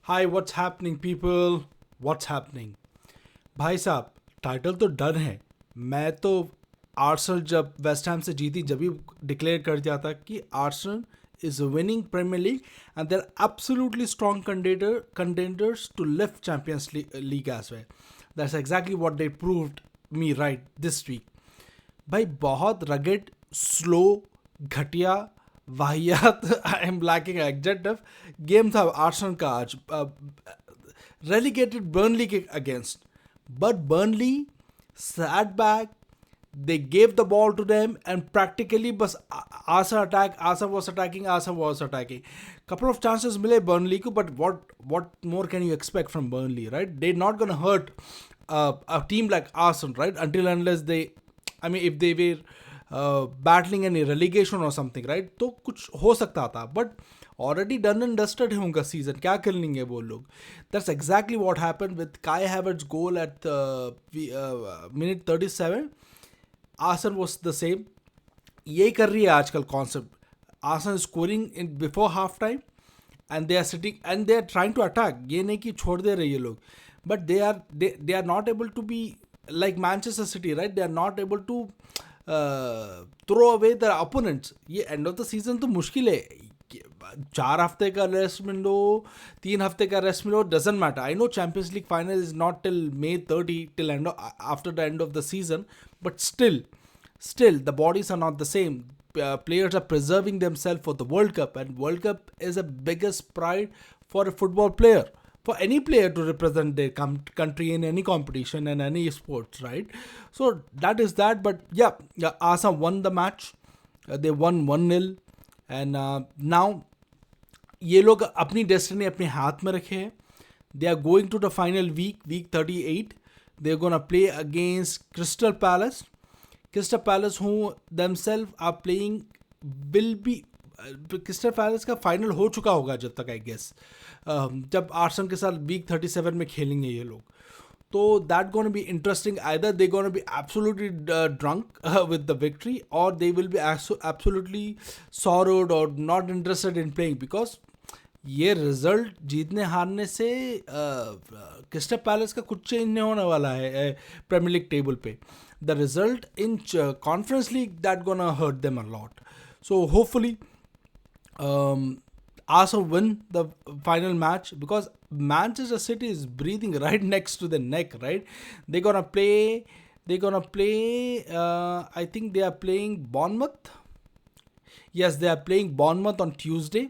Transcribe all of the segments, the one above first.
Hi what's happening people what's happening भाई साहब title तो डन है। मैं तो आर्सेनल जब वेस्ट हैम से जीती जब भी डिक्लेयर कर दिया था कि Arsenal is winning Premier League and they are absolutely strong contenders to lift Champions League as well. That's exactly what they proved me right this week. भाई बहुत रगेड स्लो घटिया वाहियात I am lacking executive game था Arsenal का आज relegated Burnley के against but Burnley sat back. They gave the ball to them and practically बस Asa was attacking. Couple of chances मिले Burnley को, but what more can you expect from Burnley, right? They're not gonna hurt a team like Arsenal, right? Until unless they, I mean, if they were battling any relegation or something, right? तो कुछ हो सकता था, but already done and dusted है उनका season, क्या कर लेंगे वो लोग। That's exactly what happened with Kai Havertz goal at minute 37। Arsenal was the same. यही कर रही है आजकल concept. Arsenal scoring in before half time and they are sitting and they are trying to attack. ये नहीं कि छोड़ दे रहे ये लोग, but they are not able to be like Manchester city, right? They are not able to throw away the opponents. ये end of the season तो मुश्किल है। 4 हफ्ते का रेस्ट मिलो, 3 हफ्ते का रेस्ट मिलो, doesn't matter. I know champions league final is not till May 30, till end after the end of the season, but still the bodies are not the same. Players are preserving themselves for the World Cup, and World Cup is a biggest pride for a football player, for any player to represent their country in any competition and any sports, right? So that is that. But yeah, Asa won the match. They won 1-0, and now ये लोग अपनी destiny अपने हाथ में रखे हैं। They are going to the final week 38। They are gonna play against Crystal Palace who themselves are playing will be. Crystal Palace का final हो चुका होगा जब तक, आई गेस, जब आर्सेनल के साथ वीक 37 में खेलेंगे ये लोग। तो that gonna be interesting. Either they gonna be absolutely drunk with the victory, और दे विल बी एब्सोल्युटली सॉरोड और not interested in playing, because ये रिजल्ट जीतने हारने से क्रिस्टल पैलेस का कुछ चेंज नहीं होने वाला है प्रीमियर लीग टेबल पे। The result in Conference League that gonna hurt them a lot. So hopefully Arsenal win the final match, because Manchester City is breathing right next to the neck, right? They're gonna play. I think they are playing Bournemouth. Yes, they are playing Bournemouth on Tuesday,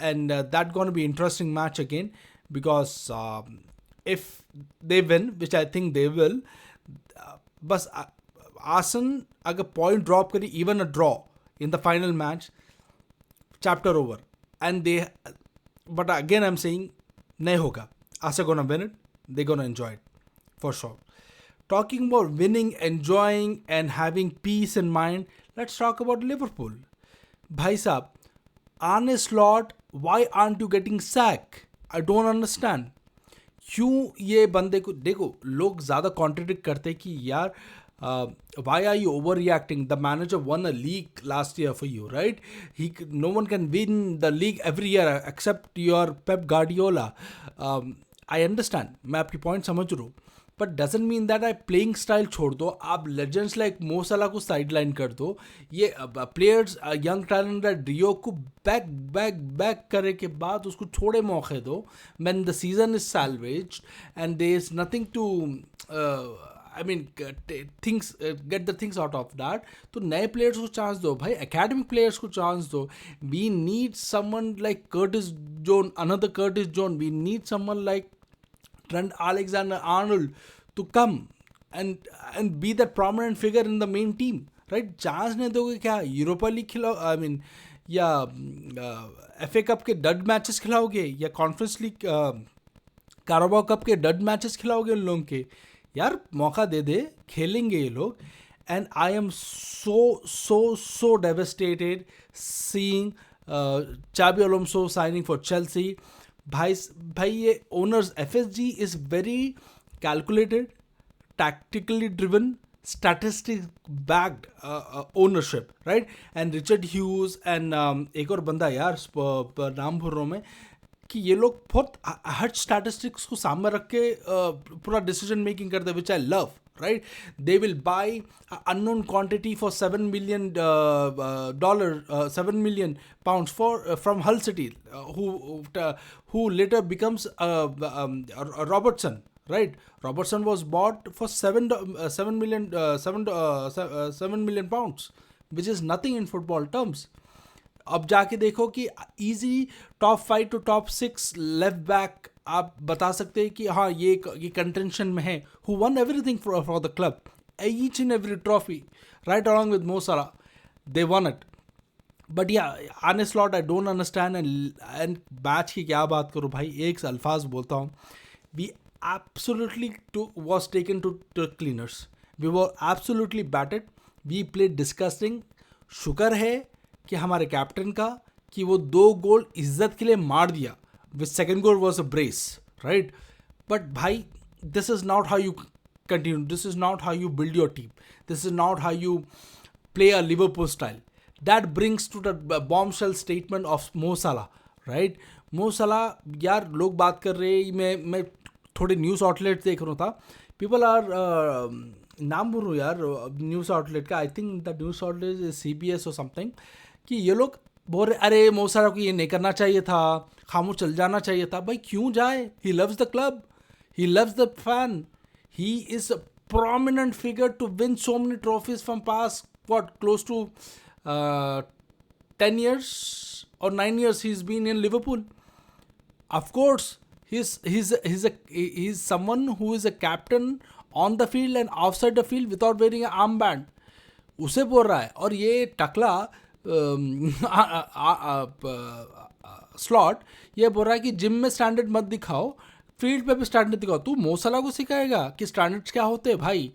and that's going to be interesting match again, because if they win, which I think they will, बस Arsenal अगर point drop करी, even a draw in the final match, chapter over. And they, but again I'm saying, nahi hoga. Arsenal gonna win it. They're gonna enjoy it for sure. Talking about winning, enjoying, and having peace in mind, let's talk about Liverpool. Bhai sahab, Arne Slot, why aren't you getting sacked? I don't understand. क्यों ये बंदे को देखो, लोग ज़्यादा contradict करते कि यार why are you overreacting? The manager won a league last year for you, right? No one can win the league every year except your Pep Guardiola. I understand, मैं आपकी पॉइंट समझ रहा हूँ, बट डजेंट मीन दैट आप playing style छोड़ दो। आप legends like मो सलाह को साइड लाइन कर दो। ये प्लेयर्स यंग टैलेंट डियो को बैक करे के बाद उसको थोड़े मौके दो। When the season is salvaged and there is nothing to get the things out of that, तो नए प्लेयर्स को चांस दो भाई, एकेडमिक प्लेयर्स को चांस दो। We need someone like Curtis Jones, another Curtis Jones. We need someone like Trent Alexander-Arnold to come and be that prominent figure in the main team, right? Chance नहीं दोगे क्या? Europa league खिलाओ, या FA cup के डड matches खिलाओगे, या conference league कारोबाओ cup के डड matches खिलाओगे उन लोगों के? यार मौका दे खेलेंगे ये लोग। And I am so devastated seeing Xabi Alonso signing for Chelsea. भाई ये owners FSG is very calculated, tactically driven, statistic backed ownership, right? And Richard Hughes and एक और बंदा यार नाम भूल रहा हूँ मैं, कि ये लोग बहुत हर स्टैटिस्टिक्स को सामने रख के पूरा डिसीजन मेकिंग करते हैं, which I love, right? They will buy an unknown quantity for $7 million pounds from Hull City, who later becomes Robertson, right? Robertson was bought for 7 million pounds, which is nothing in football terms. अब जाके देखो कि easy top 5 to top 6 left back आप बता सकते हैं कि हाँ ये कंटेंशन में है, who won everything for the club, each and every trophy, right along with Mo Salah, they won it. But yeah Arne Slot I don't understand. And बैच की क्या बात करूँ भाई, एक अल्फाज बोलता हूँ, we absolutely was taken to cleaners. We were absolutely battered. We played disgusting. शुक्र है कि हमारे कैप्टन का कि वो 2 गोल इज्जत के लिए मार दिया. Which second goal was a brace, right? But भाई this is not how you continue, this is not how you build your team, this is not how you play a Liverpool style. That brings to the bombshell statement of Mo Salah, right? मो साला, यार लोग बात कर रहे हैं, मैं थोड़े न्यूज़ आउटलेट देख रहा था, पीपल आर नाम बोल रहा हूँ यार न्यूज़ आउटलेट का, I think the news outlet is CBS और समथिंग, कि ये लोग बोल रहे अरे मो साला को ये नहीं करना चाहिए था, खामोश चल जाना चाहिए था. भाई क्यों जाए? He loves the club, he loves the fan, he is a prominent figure to win so many trophies from past close to 10 years or 9 years he's been in Liverpool. Of course he's someone who is a captain on the field and outside the field without wearing an armband. उसे बोल रहा है. और ये टकला slot ये बोल रहा है कि जिम में स्टैंडर्ड मत दिखाओ, फील्ड पे भी स्टैंडर्ड दिखाओ. तू मो साला को सिखाएगा कि स्टैंडर्ड्स क्या होते हैं? भाई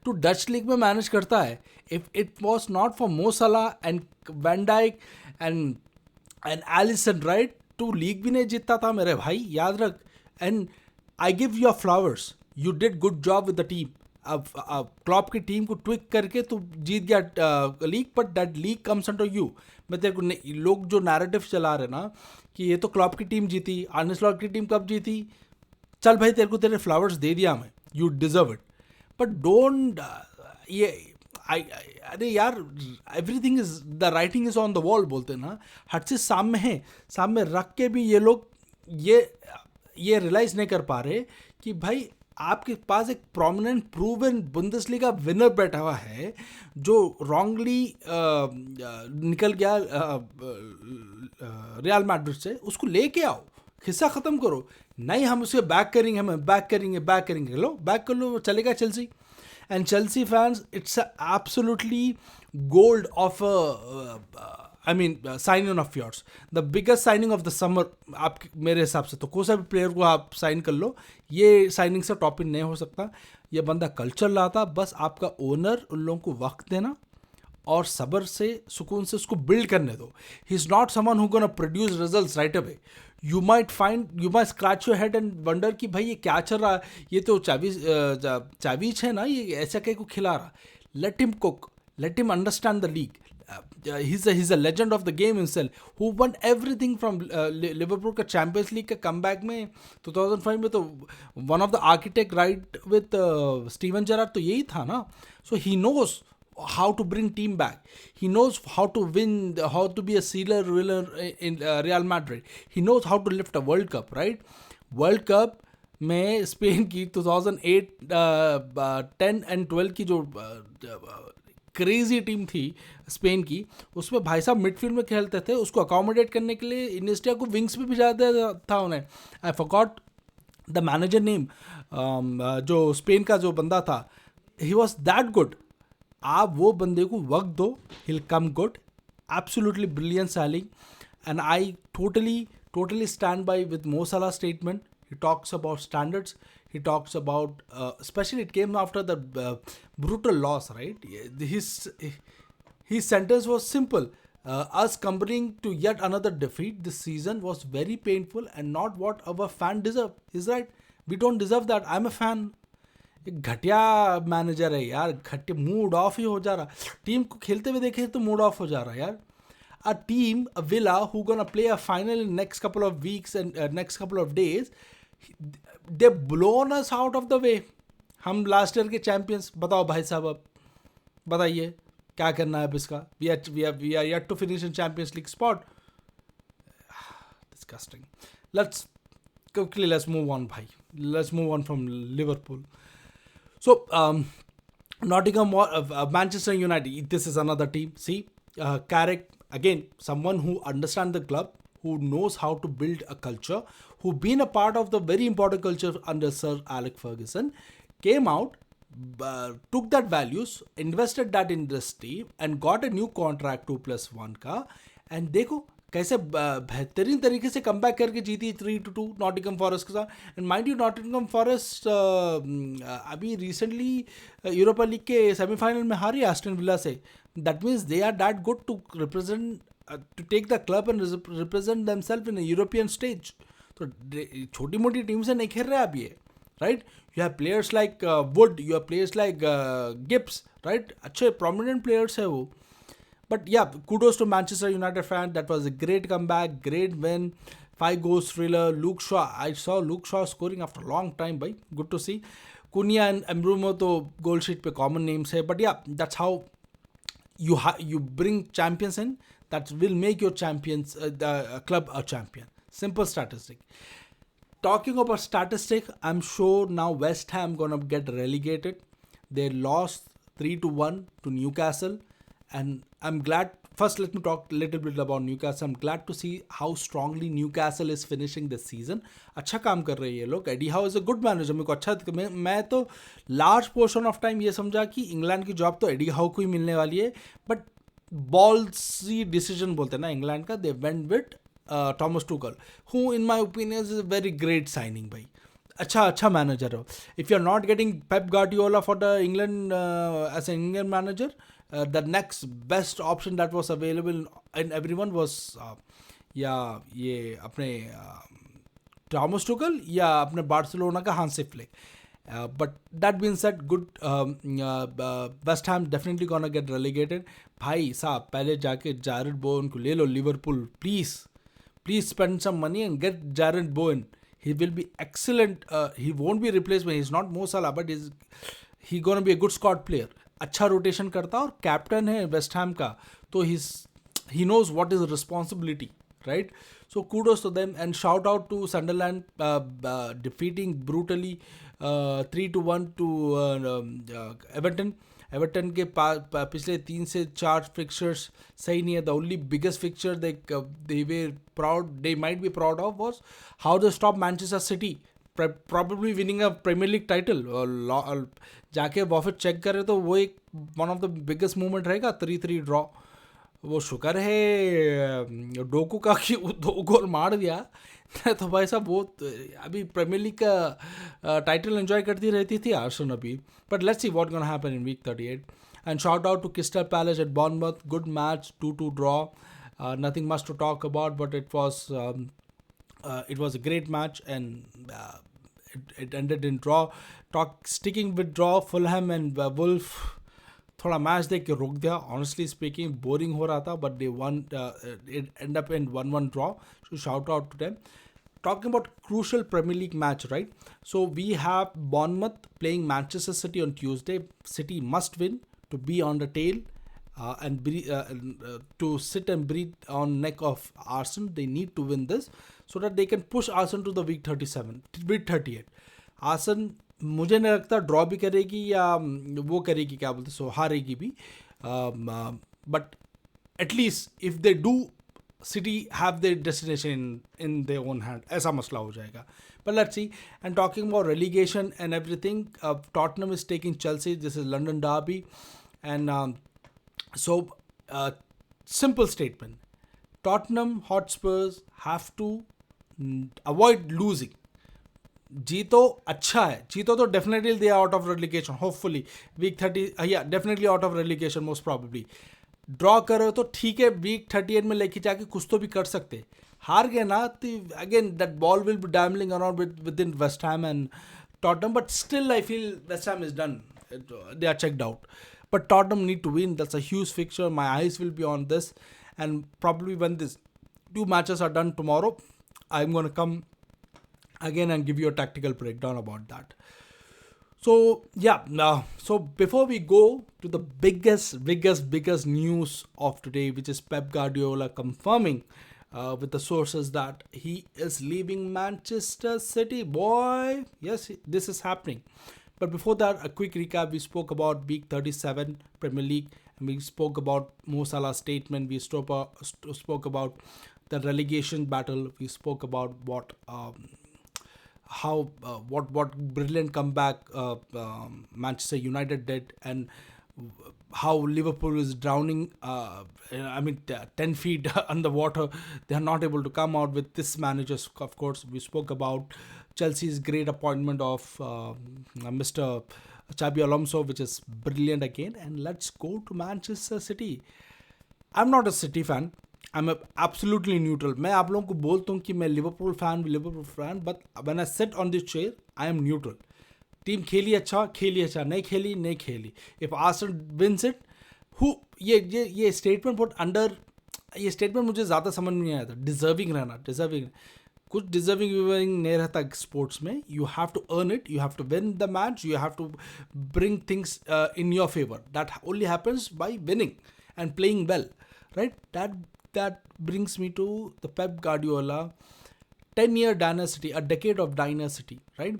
तू डच लीग में मैनेज करता है. If it was not for Mo Salah and Van Dijk and Alisson, right, तू लीग भी नहीं जीतता था मेरे भाई, याद रख. And I give you flowers, you did good job with the team. अब क्लॉप की टीम को ट्विक करके तू जीत गया league, but that league comes under you. मैं तेरे को लोग जो नैरेटिव चला रहे ना कि ये तो क्लॉप की टीम जीती, आर्ने स्लॉट की टीम कब जीती, चल भाई तेरे को तेरे फ्लावर्स दे दिया मैं, you deserve it. But don't ये अरे यार everything is the writing is on the wall बोलते हैं ना, हर चीज़ सामने है, सामने रख के भी ये लोग ये रियलाइज नहीं कर पा रहे कि भाई आपके पास एक प्रोमिनेंट प्रूवन बुंदेसलीगा विनर बैठा हुआ है जो रॉन्गली निकल गया रियल मैड्रिड से, उसको लेके आओ, खिस्सा ख़त्म करो. नहीं हम उसे बैक करेंगे, हम बैक करेंगे, लो बैक कर लो, चलेगा Chelsea. And Chelsea fans, it's absolutely gold of I mean signing of yours, the biggest signing of the summer. आप मेरे हिसाब से तो कोई सा भी प्लेयर को आप साइन कर लो, ये साइनिंग से टॉप इन नहीं हो सकता. ये बंदा कल्चर लाता, बस आपका ओनर उन लोगों को वक्त देना और सब्र से सुकून से उसको बिल्ड करने दो. He is not someone who gonna produce results right away. You might scratch your head and wonder कि भाई ये क्या चल रहा है, ये तो चावीच है ना, ये ऐसा कहीं को खिला रहा. Let him cook, let him understand the league. He's a legend of the game himself, who won everything from Liverpool का Champions League का comeback में 2005 में, तो one of the architect right with Steven Gerrard तो यही था ना. So he knows how to bring team back. He knows how to win, how to be a serial winner in Real Madrid. He knows how to lift a World Cup, right? World Cup में Spain की 2008, 10 and 12 की जो crazy team थी Spain की, उसमें भाई साहब midfield में खेलते थे. उसको अकोमोडेट करने के लिए इनिएस्टा को विंग्स पे भी भिजाया था उन्हें. I forgot the manager name, जो स्पेन का जो बंदा था, ही वॉज दैट गुड. आप वो बंदे को वक्त दो, he'll come good. Absolutely brilliant selling. And I totally stand by with Mo Salah statement. He talks about standards. He talks about, especially it came after the brutal loss, right? His sentence was simple. Us comparing to yet another defeat this season was very painful and not what our fan deserve. He's right. We don't deserve that. I'm a fan. एक घटिया manager है यार, घटिया, mood off ही हो जा रहा. Team को खेलते हुए देखे तो मूड ऑफ हो जा रहा है यार. a team, a Villa, who gonna play a final in next couple of weeks and next couple of days, they blown us out of the way. हम लास्ट ईयर के चैंपियंस, बताओ भाई साहब, अब बताइए क्या करना है अब इसका. We are yet to finish in Champions League spot. Disgusting. Let's move on, bhai. Let's move on from Liverpool. So, Nottingham, Manchester United. This is another team. See, Carrick, again, someone who understands the club, who knows how to build a culture, who been a part of the very important culture under Sir Alex Ferguson, came out, took that values, invested that in this team, and got a new contract 2+1 का. And देखो कैसे बेहतरीन तरीके से come back करके जीती 3-2 Nottingham Forest के साथ. And mind you, Nottingham Forest अभी रिसेंटली यूरोपा लीग के सेमीफाइनल में हारी एस्टन विला से. That means they are that good to represent, to take the club and represent themselves in European stage. तो छोटी मोटी टीम से नहीं खेल रहे आप ये, right. You have players like would, you have players like Gibbs, right. अच्छे प्रोमिनेंट प्लेयर्स है वो. But yeah, kudos to Manchester United fan. That was a great comeback, great win. 5 goals thriller. Luke Shaw. I saw Luke Shaw scoring after a long time, bhai. Good to see. Cunha and Mbeumo to goal sheet pe common names hai. But yeah, that's how you bring champions in. That will make your champions the club a champion. Simple statistic. Talking about statistic, I'm sure now West Ham gonna get relegated. They lost 3-1 to Newcastle. And I'm glad, first let me talk a little bit about Newcastle. I'm glad to see how strongly Newcastle is finishing this season. अच्छा काम कर रहे हैं ये लोग. Eddie Howe is a good manager. मेरे को अच्छा, मैं तो लार्ज पोर्शन ऑफ टाइम ये समझा कि इंग्लैंड की जॉब तो एडी हाउ को ही मिलने वाली है. बट बॉल्सी डिसीजन बोलते हैं ना इंग्लैंड का. They went with Thomas Tuchel, who in my opinion is a very great signing भाई. अच्छा मैनेजर हो. If you are not getting Pep Guardiola for the England as an England manager, the next best option that was available in everyone was या ये अपने Thomas Tuchel या अपने Barcelona का Hansi Flick. But that been said, good. West Ham definitely gonna get relegated. भाई साहब पहले जाके जैरेड बोवन को ले लो Liverpool. Please spend some money and get Jarrod Bowen. He will be excellent. He won't be replacement. He's not Mo Salah, but he gonna be a good squad player. अच्छा rotation करता और captain है West Ham का, तो he knows what is responsibility, right? So kudos to them and shout out to Sunderland defeating brutally 3-1 to Everton. Everton के पिछले 3 से 4 fixtures सही नहीं है. The only biggest fixture they might be proud of was how they stopped Manchester City probably winning a Premier League title. जाके वॉफिट check करे तो वो एक one of the biggest movement रहेगा. 3-3 ड्रॉ. वो शुक्र है डोकू का कि वो 2 गोल मार दिया. तो भाई साहब वो अभी प्रीमियर लीग का टाइटल एंजॉय करती रहती थी आर्सेनल अभी. But let's see what gonna happen in week 38. And shot out to crystal palace eight Bournemouth. Good match, 2-2 draw. Nothing much to talk about, but it was a great match and it ended in draw. Sticking with draw, Fulham and Wolf थोड़ा match देख के रोक दिया. Honestly speaking boring हो रहा था, but they won. It end up in 1-1 draw. So shout out to them. Talking about crucial Premier League match, right? So we have Bournemouth playing Manchester City on Tuesday. City must win to be on the tail and to sit and breathe on neck of Arsenal. They need to win this so that they can push Arsenal to the week 38. Arsenal मुझे नहीं लगता draw भी करेगी या वो करेगी, क्या बोलते सो हारेगी भी. But at least if they do, city have their destination in their own hand, ऐसा मसला हो जाएगा. But let's see. And talking about relegation and everything, Tottenham is taking Chelsea. This is London Derby. And so simple statement, Tottenham Hotspurs have to avoid losing. जीतो अच्छा है, जीतो तो definitely they out of relegation hopefully week 30. या definitely out of relegation most probably. Draw करो तो ठीक है, वीक 38 में लेके जाके कुछ तो भी कर सकते. हार गए ना तो again that ball will be dangling around with in West Ham and Tottenham. But still I feel West Ham is done. They are checked out. But Tottenham need to win. That's a huge fixture. My eyes will be on this. and probably when this two matches are done tomorrow, I'm going to come again and give you a tactical breakdown about that. So yeah, so before we go to the biggest news of today, which is Pep Guardiola confirming with the sources that he is leaving Manchester City. Boy, yes, this is happening. But before that, a quick recap. We spoke about Week 37 Premier League, and we spoke about Mo Salah's statement. We spoke about the relegation battle. We spoke about what brilliant comeback Manchester United did, and how Liverpool is drowning. 10 feet underwater. They are not able to come out with this manager. Of course, we spoke about Chelsea's great appointment of Mr. Xabi Alonso, which is brilliant again. And let's go to Manchester City. I'm not a City fan. I'm absolutely neutral. मैं आप लोगों को बोलता हूँ कि मैं Liverpool fan, but when I sit on this chair I am neutral. Team खेली अच्छा, नहीं खेली. If Arsenal wins it, who ये स्टेटमेंट बहुत अंडर, ये स्टेटमेंट मुझे ज़्यादा समझ में नहीं आया था. डिजर्विंग कुछ डिजर्विंग नहीं रहता स्पोर्ट्स में. You have to earn it, you have to win the match, you have to bring things in your favour. That only happens by winning and playing well, right? That brings me to the Pep Guardiola 10-year dynasty, a decade of dynasty, right?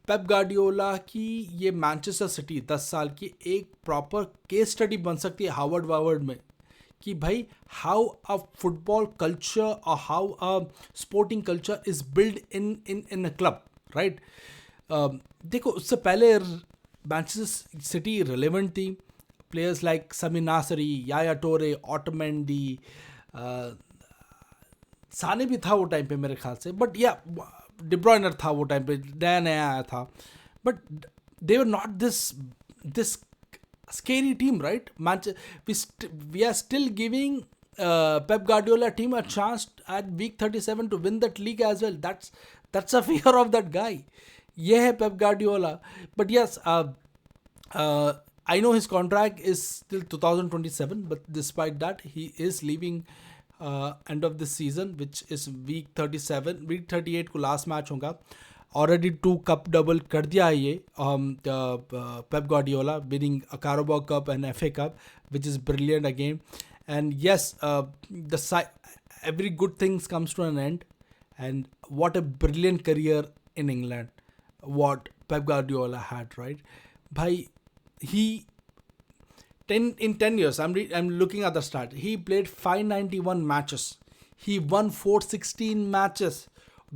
Pep Guardiola की ये Manchester city 10 साल की एक proper case study बन सकती है Harvard में, कि भाई हाउ अ फुटबॉल कल्चर और how a sporting culture is build in a club, right? देखो, उससे पहले मैनचेस्टर सिटी रिलेवेंट थी. Players like Sami Nasri, Yaya Toure, Otamendi, साने भी था वो टाइम पे मेरे ख्याल से, बट या डिब्रॉयनर था वो टाइम पे, नया आया था, but they were not this scary team, right? We are still giving Pep Guardiola team a chance at week 37 to win that league as well. That's a fear of that guy. ये है Pep Guardiola. But yes, I know his contract is till 2027, but despite that, he is leaving end of this season, which is week 37. Week 38 को last match होगा. Already 2 cup double कर दिया है ये Pep Guardiola, winning a Carabao Cup and FA Cup, which is brilliant again. And yes, every good things comes to an end. And what a brilliant career in England, what Pep Guardiola had, right? Bhai, in 10 years, I'm looking at the stat. He played 591 matches. He won 416 matches,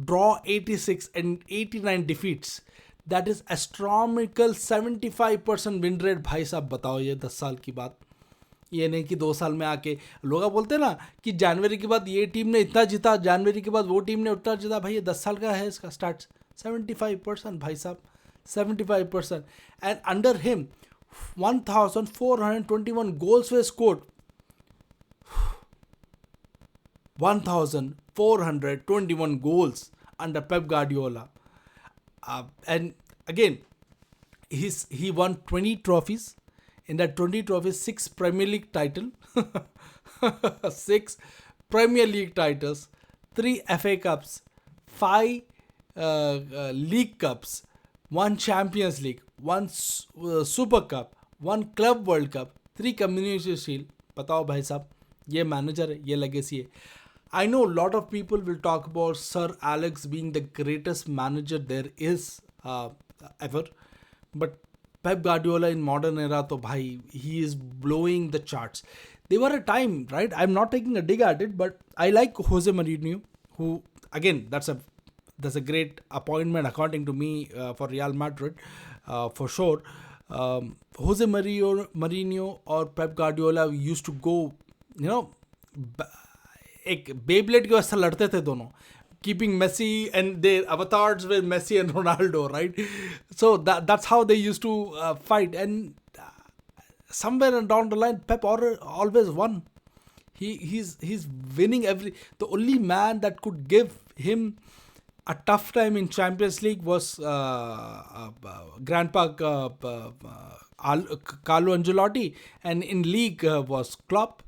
draw 86 and 89 defeats. That is astronomical 75% win rate. भाई साहब बताओ, ये 10 साल की बात. ये नहीं कि 2 साल में आके लोग बोलते हैं ना कि जनवरी के बाद ये टीम ने इतना जीता, जनवरी के बाद वो टीम ने उतना जीता. भाई ये 10 साल का है इसका स्टार्ट. 75% भाई साहब, 75%. And under him 1,421 goals were scored. 1,421 goals under Pep Guardiola. And again, he won 20 trophies. In that 20 trophies, 6 Premier League titles, 6 Premier League titles, 3 FA Cups, 5 League Cups, 1 Champions League, 1 Super Cup, 1 Club World Cup, 3 Community Shield. बताओ भाई साहब, ये manager है, ये legacy है. I know a lot of people will talk about Sir Alex being the greatest manager there is ever, but Pep Guardiola in modern era, तो भाई, he is blowing the charts. There were a time, right? I'm not taking a dig at it, but I like Jose Mourinho, who again, that's a great appointment according to me for Real Madrid, for sure. Jose Mourinho और Pep Guardiola used to go, you know, एक Beyblade के वैसा लड़ते थे दोनों, keeping Messi and their avatars were Messi and Ronaldo, right? So that's how they used to fight. And somewhere down the line, Pep always won. He's winning the only man that could give him a tough time in Champions League was Grandpa Carlo Ancelotti, and in league was Klopp.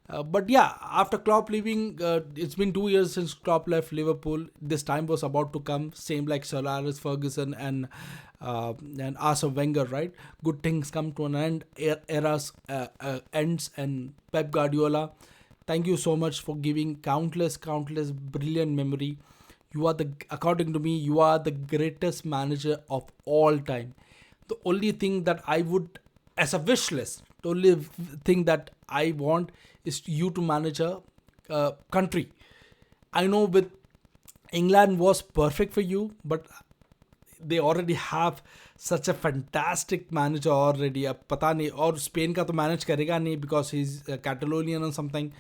But yeah, after Klopp leaving, it's been 2 years since Klopp left Liverpool. This time was about to come, same like Sir Alex Ferguson and Arsene Wenger, right? Good things come to an end, eras ends, and Pep Guardiola. Thank you so much for giving countless brilliant memory. You are according to me, you are the greatest manager of all time. The only thing that I would, as a wish list, the only thing that I want is you to manage a country. I know with England was perfect for you, but they already have such a fantastic manager already. अब पता नहीं, और Spain का तो manage करेगा नहीं because he's Catalonian or something.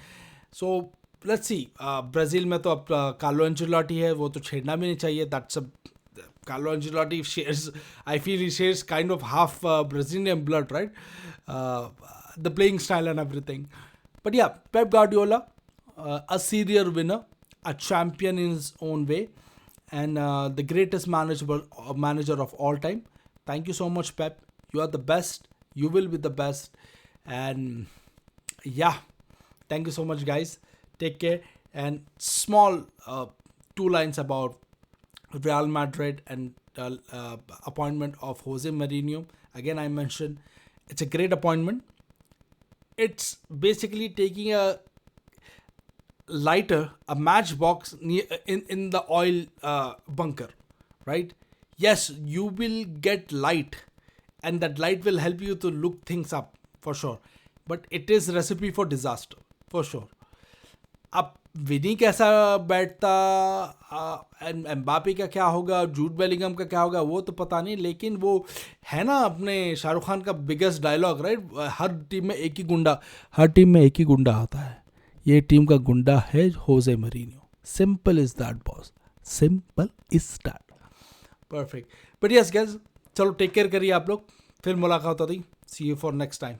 So let's see. Brazil में तो अब कार्लो एंचेलोटी है, वो तो छेड़ना भी नहीं चाहिए. That's a Carlo Ancelotti shares, I feel he shares kind of half Brazilian blood, right? The playing style and everything. But yeah, Pep Guardiola, a serial winner, a champion in his own way, and the greatest manager of all time. Thank you so much, Pep. You are the best. You will be the best. And yeah, thank you so much, guys. Take care. And small 2 lines about Real Madrid and appointment of Jose Mourinho. Again, I mentioned it's a great appointment. It's basically taking a lighter, a matchbox in the oil bunker, right? Yes, you will get light, and that light will help you to look things up for sure. But it is recipe for disaster for sure. अब विनी कैसा बैठता, Mbappe का क्या होगा, Jude Bellingham का क्या होगा, वो तो पता नहीं. लेकिन वो है ना अपने शाहरुख खान का बिगेस्ट डायलॉग, राइट? हर टीम में एक ही गुंडा होता है. ये टीम का गुंडा है Jose Mourinho. Simple is that boss, simple is that. Perfect. But yes guys, चलो टेक केयर करिए आप लोग. फिर मुलाकात होती. See you for next time.